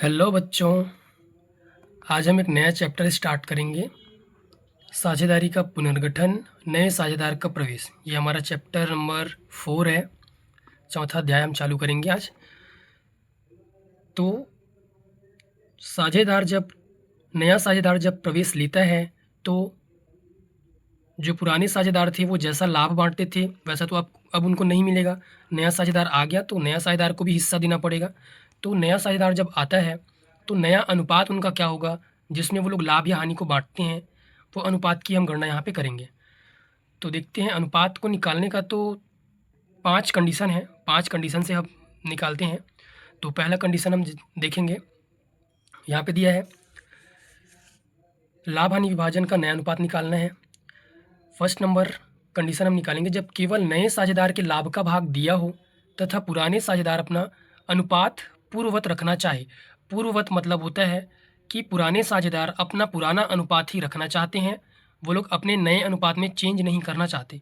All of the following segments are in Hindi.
हेलो बच्चों। आज हम एक नया चैप्टर स्टार्ट करेंगे। साझेदारी का पुनर्गठन, नए साझेदार का प्रवेश। ये हमारा चैप्टर नंबर 4 है। चौथा अध्याय हम चालू करेंगे आज। तो नया साझेदार जब प्रवेश लेता है तो जो पुराने साझेदार थे वो जैसा लाभ बांटते थे वैसा तो अब उनको नहीं मिलेगा। नया साझेदार आ गया तो नया साझेदार को भी हिस्सा देना पड़ेगा। तो नया साझेदार जब आता है तो नया अनुपात उनका क्या होगा जिसमें वो लोग लाभ या हानि को बांटते हैं, वो अनुपात की हम गणना यहाँ पे करेंगे। तो देखते हैं अनुपात को निकालने का तो 5 कंडीशन है, 5 कंडीशन से हम निकालते हैं। तो पहला कंडीशन हम देखेंगे, यहाँ पे दिया है लाभ हानि विभाजन का नया अनुपात निकालना है। फर्स्ट नंबर कंडीशन हम निकालेंगे जब केवल नए साझेदार के लाभ का भाग दिया हो तथा पुराने साझेदार अपना अनुपात पूर्ववत रखना चाहे। पूर्ववत मतलब होता है कि पुराने साझेदार अपना पुराना अनुपात ही रखना चाहते हैं, वो लोग अपने नए अनुपात में चेंज नहीं करना चाहते।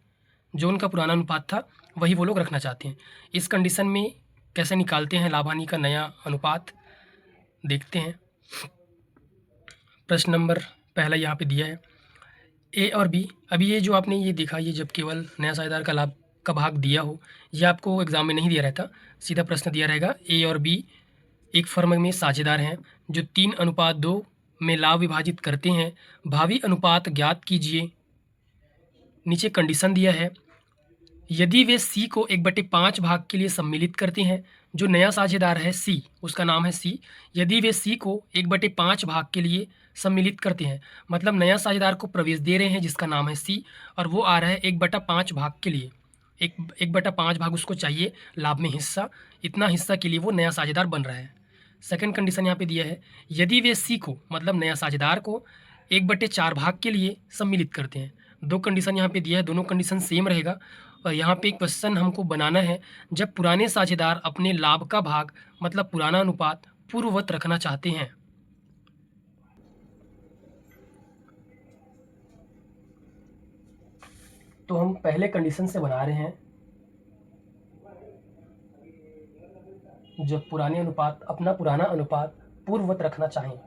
जो उनका पुराना अनुपात था वही वो लोग रखना चाहते हैं। इस कंडीशन में कैसे निकालते हैं लाभ हानि का नया अनुपात, देखते हैं। प्रश्न नंबर पहला यहाँ पे दिया है ए और बी। अभी ये जो आपने ये देखा, ये जब केवल नया साझेदार का लाभ का भाग दिया हो, ये आपको एग्जाम में नहीं दिया रहता, सीधा प्रश्न दिया रहेगा ए और बी एक फर्म में साझेदार हैं जो 3:2 में लाभ विभाजित करते हैं, भावी अनुपात ज्ञात कीजिए। नीचे कंडीशन दिया है यदि वे सी को 1/5 भाग के लिए सम्मिलित करते हैं। जो नया साझेदार है सी, उसका नाम है सी, यदि वे सी को 1/5 भाग के लिए सम्मिलित करते हैं, मतलब नया साझेदार को प्रवेश दे रहे हैं जिसका नाम है सी, और वो आ रहा है 1/5 भाग के लिए। 1/5 भाग उसको चाहिए लाभ में हिस्सा, इतना हिस्सा के लिए वो नया साझेदार बन रहा है। सेकंड कंडीशन यहाँ पे दिया है यदि वे सी को, मतलब नया साझेदार को 1/4 भाग के लिए सम्मिलित करते हैं। दो कंडीशन यहाँ पे दिया है, दोनों कंडीशन सेम रहेगा। और यहाँ पे एक क्वेश्चन हमको बनाना है जब पुराने साझेदार अपने लाभ का भाग, मतलब पुराना अनुपात पूर्ववत रखना चाहते हैं। तो हम पहले कंडीशन से बना रहे हैं, जब पुराने अनुपात अपना पुराना अनुपात पूर्ववत रखना चाहें।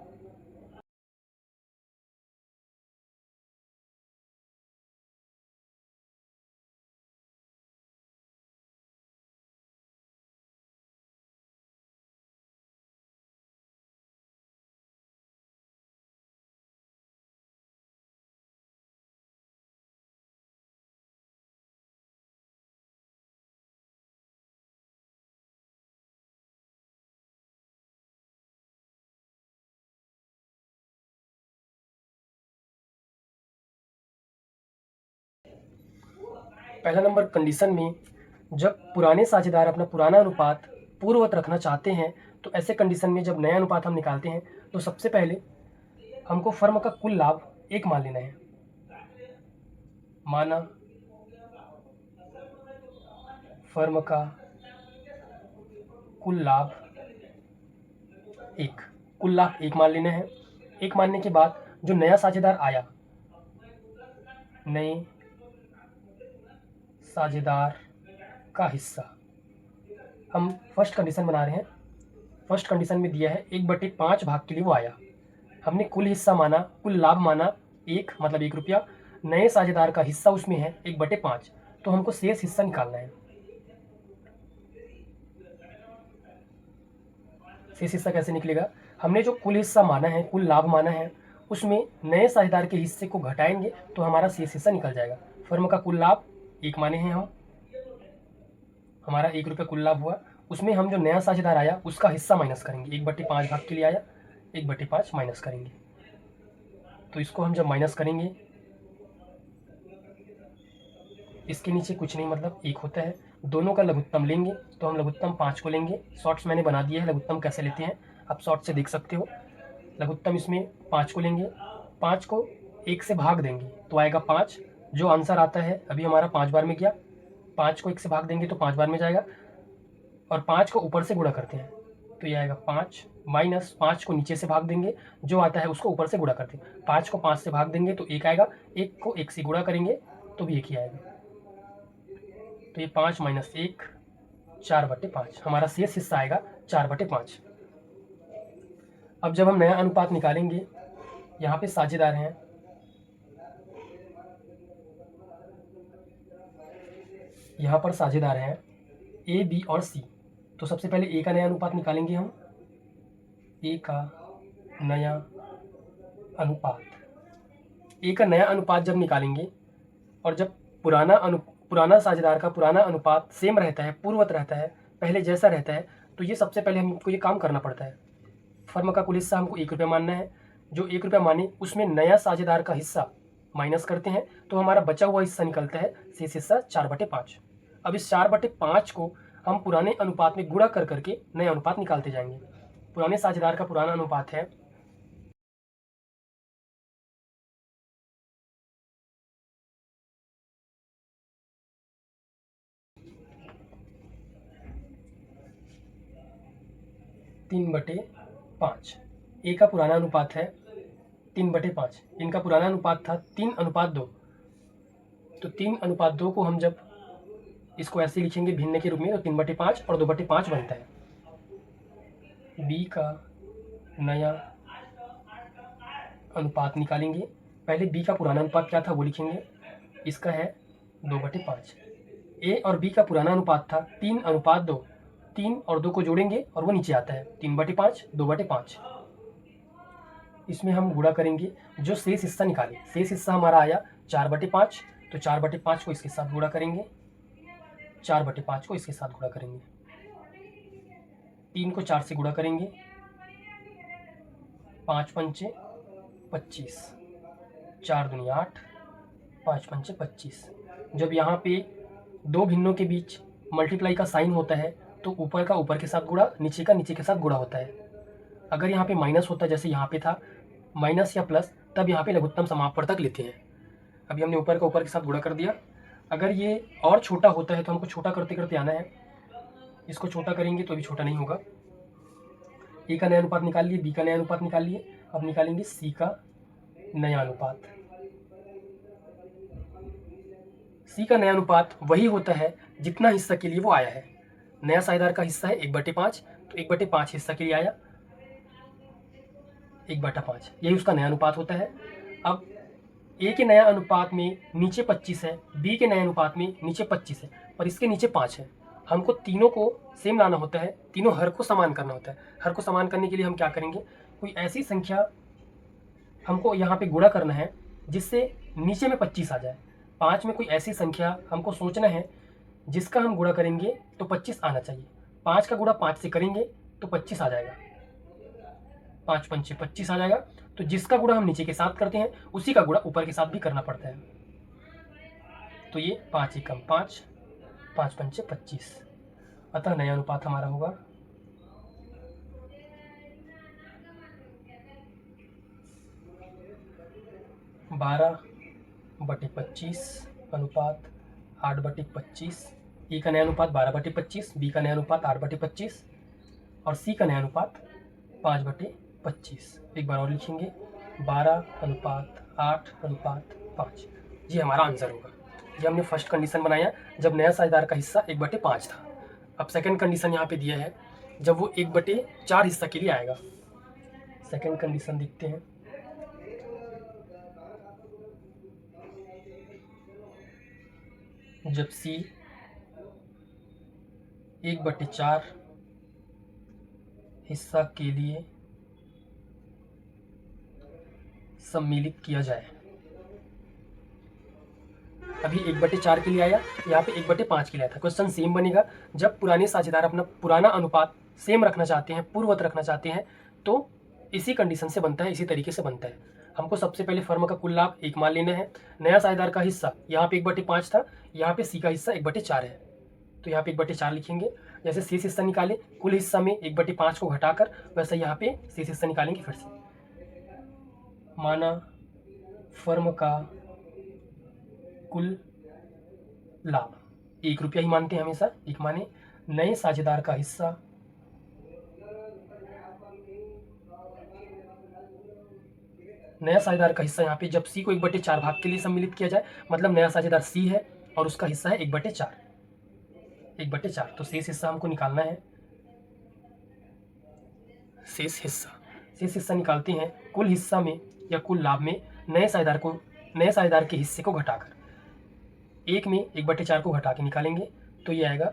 पहला नंबर कंडीशन में जब पुराने साझेदार अपना पुराना अनुपात पूर्ववत रखना चाहते हैं, तो ऐसे कंडीशन में जब नया अनुपात हम निकालते हैं तो सबसे पहले हमको फर्म का कुल लाभ 1 मान लेना है। माना फर्म का कुल लाभ 1, कुल लाभ 1 मान लेना है। 1 मानने के बाद जो नया साझेदार आया, नए साझेदार का हिस्सा, हम फर्स्ट कंडीशन बना रहे हैं। फर्स्ट कंडीशन में दिया है 1/5 भाग के लिए वो आया, हमने कुल हिस्सा माना, कुल लाभ माना 1, मतलब 1 रुपया। नए साझेदार का हिस्सा उसमें है 1/5, तो हमको शेष हिस्सा निकालना है। शेष हिस्सा कैसे निकलेगा, हमने जो कुल हिस्सा माना है, कुल लाभ माना है, उसमें नए साझेदार के हिस्से को घटाएंगे तो हमारा शेष हिस्सा निकल जाएगा। फर्म का कुल लाभ 1 माने हैं हम, हमारा 1 रुपया कुल लाभ हुआ, उसमें हम जो नया साझेदार आया उसका हिस्सा माइनस करेंगे। 1/5 भाग के लिए आया, 1/5 माइनस करेंगे। तो इसको हम जब माइनस करेंगे, इसके नीचे कुछ नहीं, मतलब 1 होता है। दोनों का लघुत्तम लेंगे तो हम लघुत्तम 5 को लेंगे। शॉर्ट्स मैंने बना दिया है लघुत्तम कैसे लेते हैं, आप शॉर्ट से देख सकते हो। लघुत्तम इसमें 5 को लेंगे, 5 को 1 से भाग देंगे तो आएगा 5। जो आंसर आता है अभी हमारा 5 बार में गया, 5 को 1 से भाग देंगे तो 5 बार में जाएगा, और 5 को ऊपर से गुणा करते हैं तो ये आएगा 5, माइनस 5 को नीचे से भाग देंगे, जो आता है उसको ऊपर से गुणा करते हैं। 5 को 5 से भाग देंगे तो 1 आएगा, 1 को 1 से गुणा करेंगे तो भी 1 ही आएगा। तो ये 5 माइनस 1, 4/5, हमारा शेष हिस्सा आएगा 4/5। अब जब हम नया अनुपात निकालेंगे, यहाँ पे साझेदार हैं, यहाँ पर साझेदार हैं ए, बी और सी। तो सबसे पहले ए का नया अनुपात निकालेंगे हम, ए का नया अनुपात। ए का नया अनुपात जब निकालेंगे और जब पुराना साझेदार का पुराना अनुपात सेम रहता है, पूर्ववत रहता है, पहले जैसा रहता है, तो ये सबसे पहले हमको ये काम करना पड़ता है। फर्म का कुल हिस्सा हमको 1 रुपया मानना है। जो 1 रुपया माने उसमें नया साझेदार का हिस्सा माइनस करते हैं, तो हमारा बचा हुआ हिस्सा निकलता है शेष हिस्सा 4/5। अब इस 4/5 को हम पुराने अनुपात में गुणा कर करके नया अनुपात निकालते जाएंगे। पुराने साझेदार का पुराना अनुपात है 3/5। ए का पुराना अनुपात है 3/5। इनका पुराना अनुपात था 3:2। तो 3:2 को हम जब इसको ऐसे लिखेंगे भिन्न के रूप में, तो 3/5 और 2/5 बनता है। बी का नया अनुपात निकालेंगे। पहले बी का पुराना अनुपात क्या था वो लिखेंगे, इसका है 2/5। ए और बी का पुराना अनुपात था 3:2। 3 और 2 को जोड़ेंगे और वो नीचे आता है 3/5, 2/5। इसमें हम गुणा करेंगे, जो शेष हिस्सा निकाले, शेष हिस्सा हमारा आया 4/5। तो 4/5 को इसके साथ गुणा करेंगे, 4/5 को इसके साथ गुणा करेंगे, 3 को 4 से गुणा करेंगे, 5 पंचे 25, 4 दूनी 8, 5 पंचे 25। जब यहाँ पे दो भिन्नों के बीच मल्टीप्लाई का साइन होता है तो ऊपर का ऊपर के साथ गुणा, नीचे का नीचे के साथ गुणा होता है। अगर यहाँ पे माइनस होता, जैसे यहाँ पे था माइनस या प्लस, तब यहाँ पे लघुत्तम समापवर्तक तक लेते हैं। अभी हमने ऊपर का ऊपर के साथ गुणा कर दिया। अगर ये और छोटा होता है तो हमको छोटा करते करते आना है, इसको छोटा करेंगे तो भी छोटा नहीं होगा। ए का नया अनुपात निकाल लिए, बी का नया अनुपात निकाल लिए। अब निकालेंगे सी का नया अनुपात। सी का नया अनुपात वही होता है जितना हिस्सा के लिए वो आया है। नया साझेदार का हिस्सा है 1/5, तो 1/5 हिस्सा के लिए आया 1/5, यही उसका नया अनुपात होता है। अब ए के नया अनुपात में नीचे 25 है, बी के नए अनुपात में नीचे 25 है, पर इसके नीचे 5 है। हमको तीनों को सेम लाना होता है, तीनों हर को समान करना होता है। हर को समान करने के लिए हम क्या करेंगे, कोई ऐसी संख्या हमको यहाँ पे गुणा करना है जिससे नीचे में 25 आ जाए। 5 में कोई ऐसी संख्या हमको सोचना है जिसका हम गुणा करेंगे तो 25 आना चाहिए। 5 का गुणा 5 से करेंगे तो 25 आ जाएगा, 5 पंचे 25 आ जाएगा। तो जिसका गुणा हम नीचे के साथ करते हैं उसी का गुणा ऊपर के साथ भी करना पड़ता है। तो ये 5 एकम 5, 5 पंचे 25। अतः नया अनुपात हमारा होगा 12/25 अनुपात 8/25। ए का नया अनुपात 12/25, बी का नया अनुपात 8/25 और सी का नया अनुपात 5/25। एक बार और लिखेंगे 12:8:5। ये हमारा आंसर होगा। ये हमने फर्स्ट कंडीशन बनाया जब नया साझेदार का हिस्सा 1/5 था। अब सेकंड कंडीशन यहाँ पे दिया है जब वो 1/4 हिस्सा के लिए आएगा। सेकंड कंडीशन देखते हैं। जब सी 1/4 हिस्सा के लिए सम्मिलित किया जाए। अभी 1/4 के लिए आया, यहाँ पे 1/5 के लिए आया था। क्वेश्चन सेम बनेगा। जब पुराने साझेदार अपना पुराना अनुपात सेम रखना चाहते हैं, पूर्ववत रखना चाहते हैं, तो इसी कंडीशन से बनता है, इसी तरीके से बनता है। हमको सबसे पहले फर्म का कुल लाभ 1 मान लेना है। नया साझेदार का हिस्सा यहाँ पे 1/5 था, यहाँ पे सी का हिस्सा 1/4 है, तो यहाँ पे 1/4 लिखेंगे। जैसे शेष हिस्सा निकाले, कुल हिस्सा में 1/5 को घटाकर, वैसे यहाँ पे शेष हिस्सा निकालेंगे। फिर से माना फर्म का कुल लाभ 1 रुपया ही मानते हैं हमेशा, 1 माने। नए साझेदार का हिस्सा नया साझेदार का हिस्सा यहाँ पे जब सी को 1/4 भाग के लिए सम्मिलित किया जाए, मतलब नया साझेदार सी है और उसका हिस्सा है 1/4। 1/4 तो शेष हिस्सा हमको निकालना है। शेष हिस्सा शेष हिस्सा निकालते हैं कुल हिस्सा में या कुल लाभ में नए साझेदार के हिस्से को घटाकर। 1 में 1/4 को घटा के निकालेंगे तो ये आएगा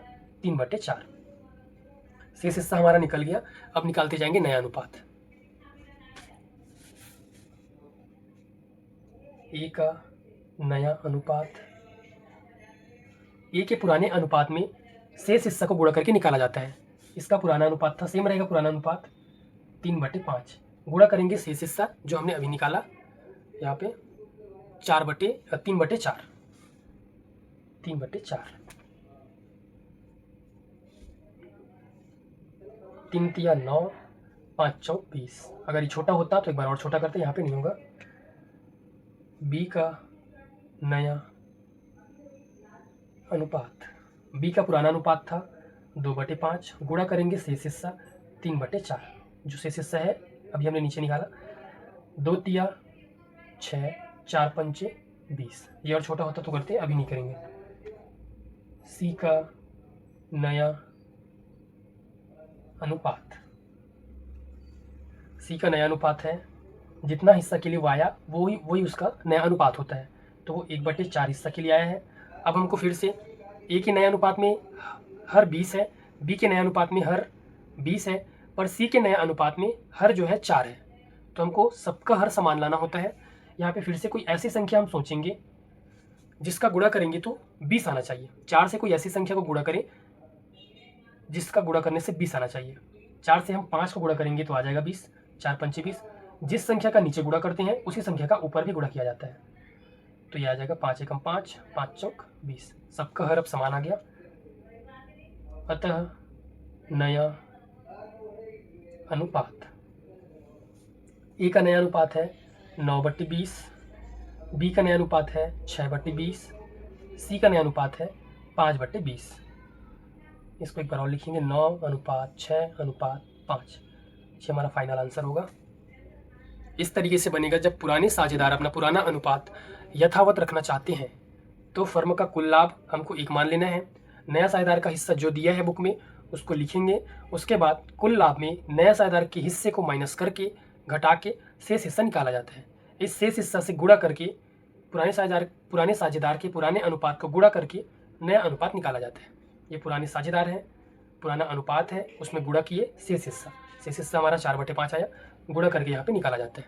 3/4। शेष हिस्सा हमारा निकल गया। अब निकालते जाएंगे नया अनुपात। ए का नया अनुपात, ए के पुराने अनुपात में शेष हिस्सा को गुणा करके निकाला जाता है। इसका पुराना अनुपात था, सेम रहेगा पुराना अनुपात 3/5। गुणा करेंगे शेष हिस्सा जो हमने अभी निकाला यहाँ पे 3/4। 3 तिया 9, 5 चौक 20। अगर ये छोटा होता तो एक बार और छोटा करते, यहाँ पे नहीं होगा। बी का नया अनुपात, बी का पुराना अनुपात था 2/5। गुणा करेंगे शेष हिस्सा 3/4। जो शेष हिस्सा है अभी हमने नीचे निकाला 2 तिया 6, 4 पंचे 20। ये और छोटा होता तो करते, अभी नहीं करेंगे। सी का नया अनुपात, सी का नया अनुपात है जितना हिस्सा के लिए वो आया वही उसका नया अनुपात होता है, तो वो 1/4 हिस्सा के लिए आया है। अब हमको फिर से ए के नए अनुपात में हर 20 है, बी के नए अनुपात में हर 20 है, पर सी के नए अनुपात में हर जो है 4 है, तो हमको सबका हर समान लाना होता है। यहाँ पे फिर से कोई ऐसी संख्या हम सोचेंगे जिसका गुणा करेंगे तो 20 आना चाहिए। 4 से कोई ऐसी संख्या को गुणा करें जिसका गुणा करने से 20 आना चाहिए। 4 से हम 5 को गुणा करेंगे तो आ जाएगा 20, 4 पंचे 20। जिस संख्या का नीचे गुणा करते हैं उसी संख्या का ऊपर भी गुणा किया जाता है, तो ये आ जाएगा 5 एकम 5, 5 चौक 20। सबका हर अब समान आ गया। अतः नया अनुपात, ए का नया अनुपात है 9/20, बी का नया अनुपात है 6/20, सी का नया अनुपात है 5/20। इसको एक बार और लिखेंगे 9:6:5। ये हमारा फाइनल आंसर होगा। इस तरीके से बनेगा। जब पुराने साझेदार अपना पुराना अनुपात यथावत रखना चाहते हैं तो फर्म का कुल लाभ हमको 1 मान लेना है। नया साझेदार का हिस्सा जो दिया है बुक में उसको लिखेंगे। उसके बाद कुल लाभ में नया साझेदार के हिस्से को माइनस करके घटा के शेष हिस्सा निकाला जाता है। इस शेष हिस्सा से गुणा करके पुराने साझेदार के पुराने अनुपात को गुणा करके नया अनुपात निकाला जाता है। ये पुराने साझेदार हैं, पुराना अनुपात है, उसमें गुणा किए शेष हिस्सा हमारा 4/5 आया, गुणा करके यहाँ पे निकाला जाता है।